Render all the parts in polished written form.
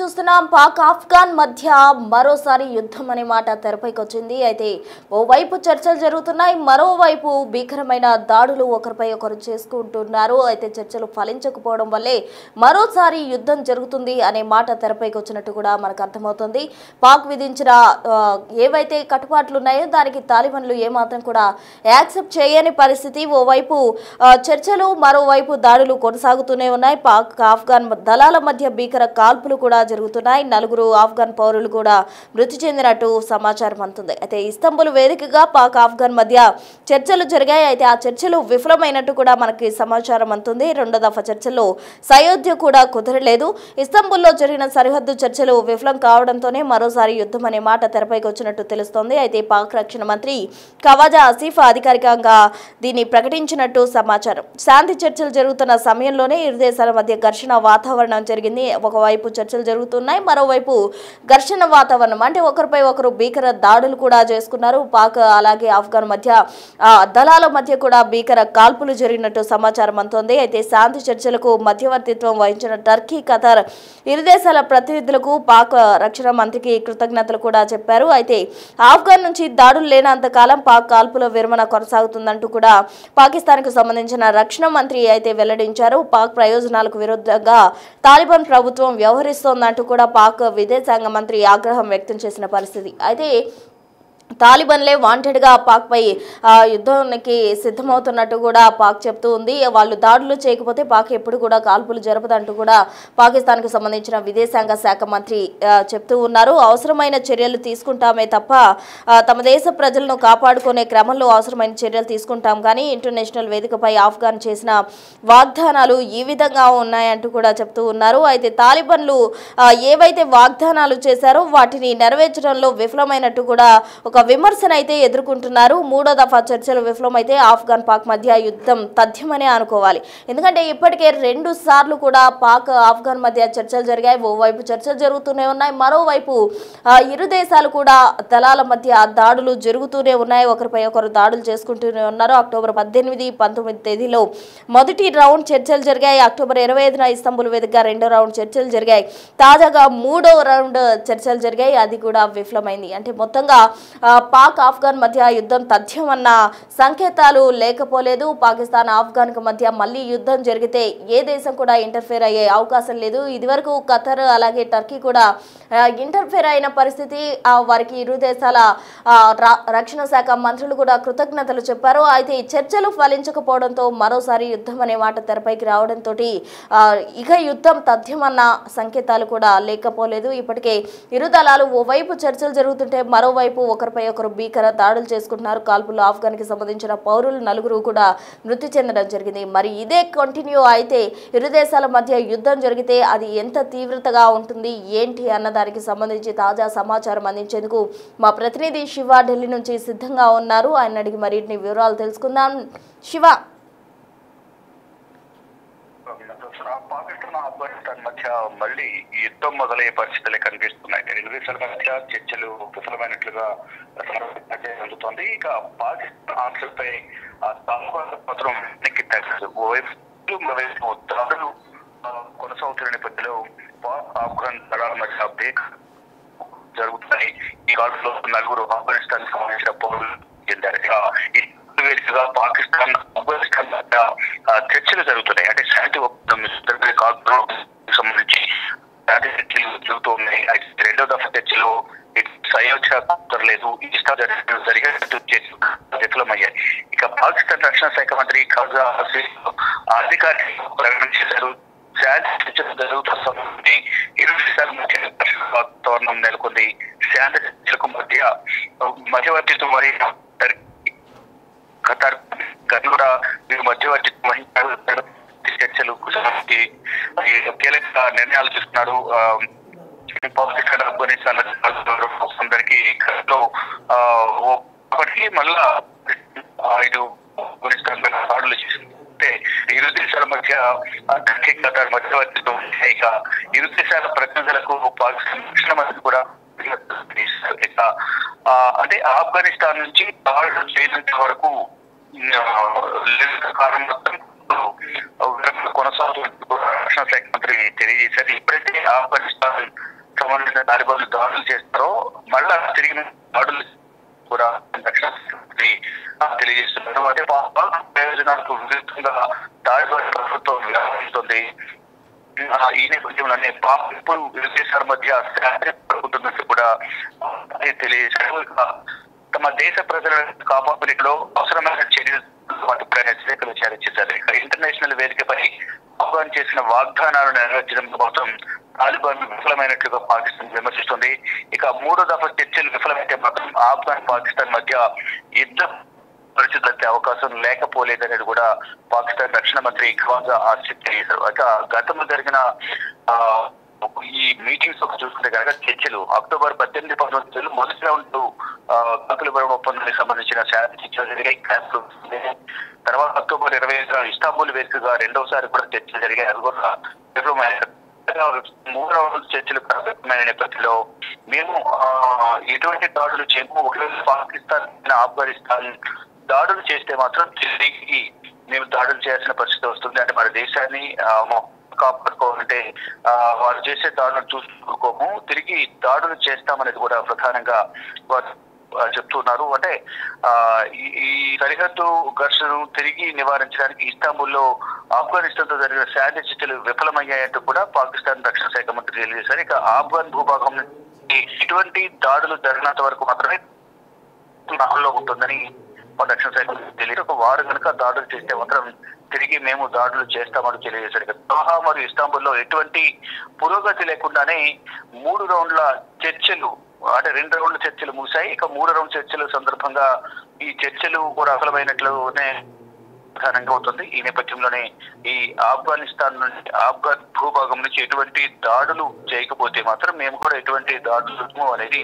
చూస్తున్నాం పాక్ ఆఫ్ఘన్ మధ్య మరోసారి యుద్ధం అనే మాట తెరపైకి వచ్చింది. అయితే ఓవైపు చర్చలు జరుగుతున్నాయి, మరోవైపు భీకరమైన దాడులు ఒకరిపై ఒకరు చేసుకుంటున్నారు. అయితే చర్చలు ఫలించకపోవడం వల్లే మరోసారి యుద్ధం జరుగుతుంది అనే మాట తెరపైకి వచ్చినట్టు కూడా మనకు అర్థమవుతుంది. పాక్ విధించిన ఏవైతే కట్టుబాట్లు ఉన్నాయో దానికి తాలిబాన్లు ఏమాత్రం కూడా యాక్సెప్ట్ చేయని పరిస్థితి. ఓవైపు చర్చలు, మరోవైపు దాడులు కొనసాగుతూనే ఉన్నాయి. పాక్ ఆఫ్ఘన్ దళాల మధ్య భీకర కాల్పులు కూడా జరుగుతున్నాయి. 4 ఆఫ్ఘన్ పౌరులు కూడా మృతి చెందినట్టు సమాచారం అందుతుంది. అయితే ఇస్తాంబుల్ వేదికగా పాక్ ఆఫ్ఘన్ మధ్య చర్చలు జరిగాయి. అయితే ఆ చర్చలు విఫలమైనట్టు కూడా మనకి సమాచారం అందుతుంది. 2వ దఫా చర్చల్లో సయోధ్య కూడా కుదరలేదు. ఇస్తాంబుల్లో జరిగిన సరిహద్దు చర్చలు విఫలం కావడంతోనే మరోసారి యుద్ధం అనే మాట తెరపైకి వచ్చినట్టు తెలుస్తోంది. అయితే పాక్ రక్షణ మంత్రి ఖవాజా ఆసిఫ్ అధికారికంగా దీన్ని ప్రకటించినట్టు సమాచారం. శాంతి చర్చలు జరుగుతున్న సమయంలోనే ఇరు దేశాల మధ్య ఘర్షణ వాతావరణం జరిగింది. ఒకవైపు చర్చలు జరుగుతున్నాయి, మరోవైపు ఘర్షణ వాతావరణం, అంటే ఒకరిపై ఒకరు భీకర దాడులు కూడా చేసుకున్నారు. పాక్ అలాగే ఆఫ్ఘన్ మధ్య దళాల మధ్య కూడా భీకర కాల్పులు జరిగినట్టు సమాచారం అందుతోంది. అయితే శాంతి చర్చలకు మధ్యవర్తిత్వం వహించిన టర్కీ, ఖతార్ ఇరు దేశాల ప్రతినిధులకు పాక్ రక్షణ మంత్రికి కృతజ్ఞతలు కూడా చెప్పారు. అయితే ఆఫ్ఘన్ నుంచి దాడులు లేనంత కాలం పాక్ కాల్పుల విరమణ కొనసాగుతుందంటూ కూడా పాకిస్తాన్కు సంబంధించిన రక్షణ మంత్రి అయితే వెల్లడించారు. పాక్ ప్రయోజనాలకు విరుద్ధంగా తాలిబాన్ ప్రభుత్వం వ్యవహరిస్తోందంటూ కూడా పాక్ విదేశాంగ మంత్రి ఆగ్రహం వ్యక్తం చేసిన పరిస్థితి. అయితే తాలిబాన్లే వాంటెడ్గా పాక్ పై యుద్ధానికి సిద్ధమవుతున్నట్టు కూడా పాక్ చెప్తూ ఉంది. వాళ్ళు దాడులు చేయకపోతే పాక్ ఎప్పుడు కూడా కాల్పులు జరపదంటూ కూడా పాకిస్తాన్కు సంబంధించిన విదేశాంగ శాఖ మంత్రి చెప్తూ ఉన్నారు. అవసరమైన చర్యలు తీసుకుంటామే తప్ప తమ దేశ ప్రజలను కాపాడుకునే క్రమంలో అవసరమైన చర్యలు తీసుకుంటాం, కానీ ఇంటర్నేషనల్ వేదికపై ఆఫ్ఘన్ చేసిన వాగ్దానాలు ఈ విధంగా ఉన్నాయంటూ కూడా చెప్తూ ఉన్నారు. అయితే తాలిబాన్లు ఏవైతే వాగ్దానాలు చేశారో వాటిని నెరవేర్చడంలో విఫలమైనట్టు కూడా ఒక విమర్శన అయితే ఎదుర్కొంటున్నారు. 3వ దఫా చర్చలు విఫలమైతే ఆఫ్ఘన్ పాక్ మధ్య యుద్ధం తథ్యమనే అనుకోవాలి. ఎందుకంటే ఇప్పటికే 2 సార్లు కూడా పాక్ ఆఫ్ఘన్ మధ్య చర్చలు జరిగాయి. ఓవైపు చర్చలు జరుగుతూనే ఉన్నాయి, మరోవైపు ఇరు దేశాలు కూడా దళాల మధ్య దాడులు జరుగుతూనే ఉన్నాయి. ఒకరిపై ఒకరు దాడులు చేసుకుంటూనే ఉన్నారు. అక్టోబర్ 18, 19 తేదీలో మొదటి రౌండ్ చర్చలు జరిగాయి. అక్టోబర్ 25న ఇస్తాంబుల్ వేదికగా 2వ రౌండ్ చర్చలు జరిగాయి. తాజాగా 3వ రౌండ్ చర్చలు జరిగాయి, అది కూడా విఫలమైంది. అంటే మొత్తంగా పాక్ ఆఫ్ఘన్ మధ్య యుద్ధం తథ్యం అన్న సంకేతాలు లేకపోలేదు. పాకిస్తాన్ ఆఫ్ఘన్ మధ్య మళ్ళీ యుద్ధం జరిగితే ఏ దేశం కూడా ఇంటర్ఫేర్ అయ్యే అవకాశం లేదు. ఇదివరకు ఖతర్ అలాగే టర్కీ కూడా ఇంటర్ఫేర్ అయిన పరిస్థితి. వారికి ఇరు దేశాల రక్షణ శాఖ మంత్రులు కూడా కృతజ్ఞతలు చెప్పారు. అయితే ఈ చర్చలు ఫలించకపోవడంతో మరోసారి యుద్ధం అనే మాట తెరపైకి రావడంతో ఇక యుద్ధం తథ్యం అన్న సంకేతాలు కూడా లేకపోలేదు. ఇప్పటికే ఇరు దళాలు ఓవైపు చర్చలు జరుగుతుంటే మరోవైపు ఒకరిపై ఒకరు భీకర దాడులు చేసుకుంటున్నారు. కాల్పుల్లో ఆఫ్ఘన్కి సంబంధించిన పౌరులు 4 కూడా మృతి చెందడం జరిగింది. మరి ఇదే కంటిన్యూ అయితే ఇరు దేశాల మధ్య యుద్ధం జరిగితే అది ఎంత తీవ్రతగా ఉంటుంది ఏంటి అన్న దానికి సంబంధించి తాజా సమాచారం అందించేందుకు మా ప్రతినిధి శివ ఢిల్లీ నుంచి సిద్ధంగా ఉన్నారు. ఆయన అడిగి మరిన్ని వివరాలు తెలుసుకుందాం. శివ, పాకిస్తాన్ ఆఫ్ఘనిస్తాన్ మధ్య మళ్ళీ యుద్ధం మొదలయ్యే పరిస్థితులే కనిపిస్తున్నాయి. 2 దేశాల మధ్య చర్చలు విఫలమైనట్లుగా అందుతోంది. ఇక పాకిస్తాన్ ఆంక్షలపై పత్రం వెనక్కి తగ్గదు. ఓవైపు దాడులు కొనసాగుతున్న నేపథ్యంలో పాక్ ఆఫ్ఘన్ దళాల మధ్య బ్రేక్ జరుగుతున్నాయి. ఈ కాలంలో 4 ఆఫ్ఘనిస్తాన్ సంబంధించిన పౌరులు చెందారు. వేదికగా పాకిస్తాన్ ఆఫ్ఘనిస్తాన్ మధ్య చర్చలు జరుగుతున్నాయి. అంటే శాంతి ఒప్పందం కాల్పులకు సంబంధించి శాంతి చర్చలు జరుగుతూ ఉన్నాయి. 2వ దఫా చర్చలో సయోధ్య కుదరలేదు. జరిగినట్టు విఫలమయ్యాయి. ఇక పాకిస్తాన్ రక్షణ శాఖ మంత్రి ఖవాజా ఆసిఫ్ అధికారికంగా ప్రకటన చేశారు. శాంతి చర్చలు జరుగుతున్న సమయాన్ని ఇరు దేశాల మధ్య వాతావరణం నెలకొంది. శాంతి చర్చలకు మధ్యవర్తిత్వం వహించిన ఖతార్ కూడా వీరు మధ్యవర్తిత్వం వహించారు. చర్చలు కీలక నిర్ణయాలు తీసుకున్నారు. పాకిస్తాన్ ఆఫ్ఘనిస్తాన్ అందరికీ ఒకటి మళ్ళా ఇటు ఆఫ్ఘనిస్తాన్ దాడులు చేసింది. ఇరు దేశాల మధ్య టర్కీ, ఖతార్ మధ్యవర్తిత్వం. ఇక ఇరు దేశాల ప్రతినిధులకు పాకిస్తాన్ రక్షణ మంత్రి కూడా ఇక అంటే ఆఫ్ఘనిస్తాన్ నుంచి దాడులు చేయనంత వరకు కారణం మొత్తం కొనసాగుతున్న రక్షణ శాఖ మంత్రి తెలియజేశారు. ఇప్పుడైతే ఆఫ్ఘనిస్తాన్ సంబంధించిన తాలిబాన్లు దాడులు చేస్తారో మళ్ళా తిరిగి దాడులు కూడా తెలియజేస్తున్నారు. అదే ప్రయోజనాలకు విరుద్ధంగా తాలిబాన్ ప్రభుత్వం వ్యవహరిస్తుంది. ఈ నేపథ్యంలోనే పాక్ ఇప్పుడు ఇరు దేశాల మధ్య జరుగుతున్నట్టు కూడా తెలియజేశారు. తమ దేశ ప్రజలను కాపాడుకునేలో అవసరమైన చర్యలు హెచ్చరికలు జారీ చేశారు. ఇంటర్నేషనల్ వేదికపై ఆఫ్ఘాన్ చేసిన వాగ్దానాలను నెరవేర్చడం కోసం తాలిబాన్ విఫలమైనట్లుగా పాకిస్తాన్ విమర్శిస్తుంది. ఇక మూడో దఫా చర్చలు విఫలమైతే మాత్రం ఆఫ్ఘాన్ పాకిస్తాన్ మధ్య యుద్ధ పరిస్థితులు వచ్చే అవకాశం లేకపోలేదనేది కూడా పాకిస్తాన్ రక్షణ మంత్రి ఖవాజా ఆసిఫ్ తెలియజేశారు. ఇక గతంలో జరిగిన ఈ మీటింగ్స్ చూసుకుంటే కనుక చర్చలు అక్టోబర్ 18-19 మొదటి రౌండ్ కాకుల ఒప్పందానికి సంబంధించిన శాంతి చర్చలు జరిగాయి. తర్వాత అక్టోబర్ 25 ఇస్తాంబుల్ వేదికగా రెండవసారి కూడా చర్చలు జరిగాయి. అది కూడా విఫలమైన మూడు రౌండ్ చర్చలు ప్రారంభమైన నేపథ్యంలో మేము ఎటువంటి దాడులు చేయము. ఒకవేళ పాకిస్తాన్ ఆఫ్ఘనిస్తాన్ దాడులు చేస్తే మాత్రం తిరిగి మేము దాడులు చేయాల్సిన పరిస్థితి వస్తుంది. అంటే మన దేశాన్ని కాపాడుకోవాలంటే వారు చేసే దాడులను చూసుకోము, తిరిగి దాడులు చేస్తామనేది కూడా ప్రధానంగా చెప్తున్నారు. అంటే ఈ సరిహద్దు ఘర్షణను తిరిగి నివారించడానికి ఇస్తాంబుల్లో ఆఫ్ఘనిస్తాన్ తో జరిగిన శాంతి చర్చలు విఫలమయ్యాయంటూ కూడా పాకిస్తాన్ రక్షణ శాఖ మంత్రి తెలియజేశారు. ఇక ఆఫ్ఘన్ భూభాగం ఇటువంటి దాడులు జరిగినంత వరకు మాత్రమే అమల్లో ఉంటుందని రక్షణ శాఖ తెలియదు. ఒక వారు కనుక దాడులు చేస్తే మాత్రం తిరిగి మేము దాడులు చేస్తామని తెలియజేశారు. దోహా మరియు ఇస్తాంబుల్లో ఎటువంటి పురోగతి లేకుండానే 3 రౌండ్ల చర్చలు అంటే 2 రౌండ్ల చర్చలు ముగిశాయి. ఇక 3 రౌండ్ చర్చల సందర్భంగా ఈ చర్చలు కూడా విఫలమైనట్లునే ప్రధానంగా అవుతుంది. ఈ నేపథ్యంలోనే ఈ ఆఫ్ఘనిస్తాన్ నుంచి ఆఫ్ఘన్ భూభాగం నుంచి ఎటువంటి దాడులు చేయకపోతే మాత్రం మేము కూడా ఎటువంటి దాడులు అనేది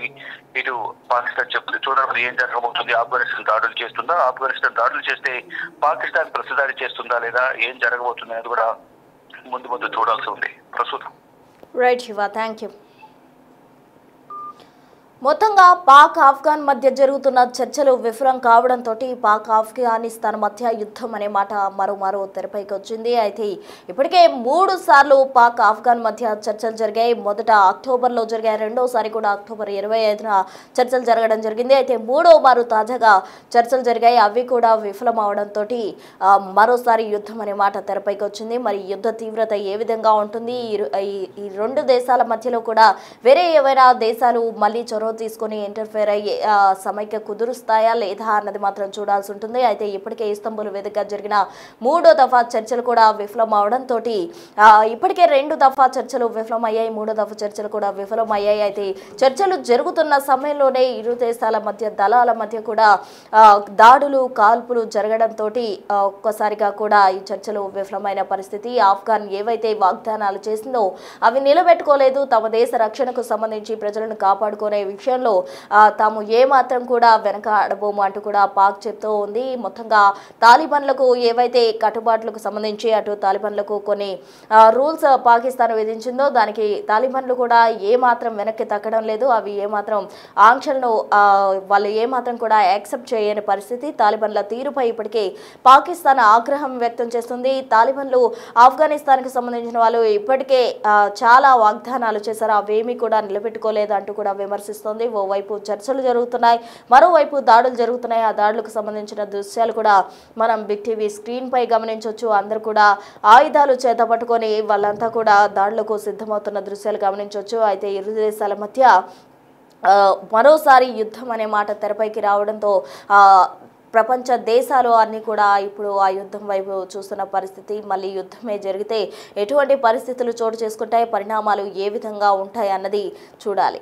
ఇటు పాకిస్తాన్ చెప్తుంది. చూడాలి ఏం జరగబోతుంది. ఆఫ్ఘనిస్తాన్ దాడులు చేస్తుందా, ఆఫ్ఘనిస్తాన్ దాడులు చేస్తే పాకిస్తాన్ ప్రతిదాడి చేస్తుందా లేదా ఏం జరగబోతుంది అనేది కూడా ముందు చూడాల్సి ఉంది ప్రస్తుతం. Right Shiva, thank you. మొత్తంగా పాక్ ఆఫ్ఘాన్ మధ్య జరుగుతున్న చర్చలు విఫలం కావడంతో పాక్ ఆఫ్ఘనిస్తాన్ మధ్య యుద్ధం అనే మాట మరో తెరపైకి వచ్చింది. అయితే ఇప్పటికే 3 సార్లు పాక్ ఆఫ్ఘాన్ మధ్య చర్చలు జరిగాయి. మొదట అక్టోబర్లో జరిగాయి, రెండోసారి కూడా అక్టోబర్ 25న చర్చలు జరగడం జరిగింది. అయితే మూడో మారు తాజాగా చర్చలు జరిగాయి, అవి కూడా విఫలం అవడంతో మరోసారి యుద్ధం అనే మాట తెరపైకి వచ్చింది. మరి యుద్ధ తీవ్రత ఏ విధంగా ఉంటుంది, ఈ 2 దేశాల మధ్యలో కూడా వేరే ఏవైనా దేశాలు మళ్ళీ చొరవ తీసుకొని ఇంటర్ఫేర్ అయ్యి సమైక్య కుదురుస్తాయా లేదా అన్నది మాత్రం చూడాల్సి ఉంటుంది. అయితే ఇప్పటికే ఇస్తాంబుల్ వేదికగా జరిగిన 3వ దఫా చర్చలు కూడా విఫలం అవడంతో ఇప్పటికే 2 దఫా చర్చలు విఫలమయ్యాయి, 3వ దఫా చర్చలు కూడా విఫలమయ్యాయి. అయితే చర్చలు జరుగుతున్న సమయంలోనే ఇరు దేశాల మధ్య దళాల మధ్య కూడా దాడులు కాల్పులు జరగడంతో ఒక్కసారిగా కూడా ఈ చర్చలు విఫలమైన పరిస్థితి. ఆఫ్ఘాన్ ఏవైతే వాగ్దానాలు చేసిందో అవి నిలబెట్టుకోలేదు. తమ దేశ రక్షణకు సంబంధించి ప్రజలను కాపాడుకునే విషయంలో తాము ఏమాత్రం కూడా వెనక అడబోము అంటూ కూడా పాక్ చెప్తూ ఉంది. మొత్తంగా తాలిబాన్లకు ఏవైతే కట్టుబాట్లకు సంబంధించి అటు తాలిబాన్లకు కొన్ని రూల్స్ పాకిస్తాన్ విధించిందో దానికి తాలిబాన్లు కూడా ఏమాత్రం వెనక్కి తగ్గడం లేదు. అవి ఏమాత్రం ఆంక్షలను వాళ్ళు ఏమాత్రం కూడా యాక్సెప్ట్ చేయని పరిస్థితి. తాలిబాన్ల తీరుపై ఇప్పటికే పాకిస్తాన్ ఆగ్రహం వ్యక్తం చేస్తుంది. తాలిబాన్లు ఆఫ్ఘనిస్తాన్కి సంబంధించిన వాళ్ళు ఇప్పటికే చాలా వాగ్దానాలు చేశారు, అవేమీ కూడా నిలబెట్టుకోలేదు అంటూ కూడా విమర్శిస్తోంది. ఓవైపు చర్చలు జరుగుతున్నాయి, మరోవైపు దాడులు జరుగుతున్నాయి. ఆ దాడులకు సంబంధించిన దృశ్యాలు కూడా మనం బిగ్ టీవీ స్క్రీన్ పై గమనించవచ్చు. అందరూ కూడా ఆయుధాలు చేత పట్టుకొని వాళ్ళంతా కూడా దాడులకు సిద్ధమవుతున్న దృశ్యాలు గమనించవచ్చు. అయితే ఇరు దేశాల మధ్య మరోసారి యుద్ధం అనే మాట తెరపైకి రావడంతో ప్రపంచ దేశాలు అన్నీ కూడా ఇప్పుడు ఆ యుద్ధం వైపు చూస్తున్న పరిస్థితి. మళ్ళీ యుద్ధమే జరిగితే ఎటువంటి పరిస్థితులు చోటు చేసుకుంటాయి, పరిణామాలు ఏ విధంగా ఉంటాయి అన్నది చూడాలి.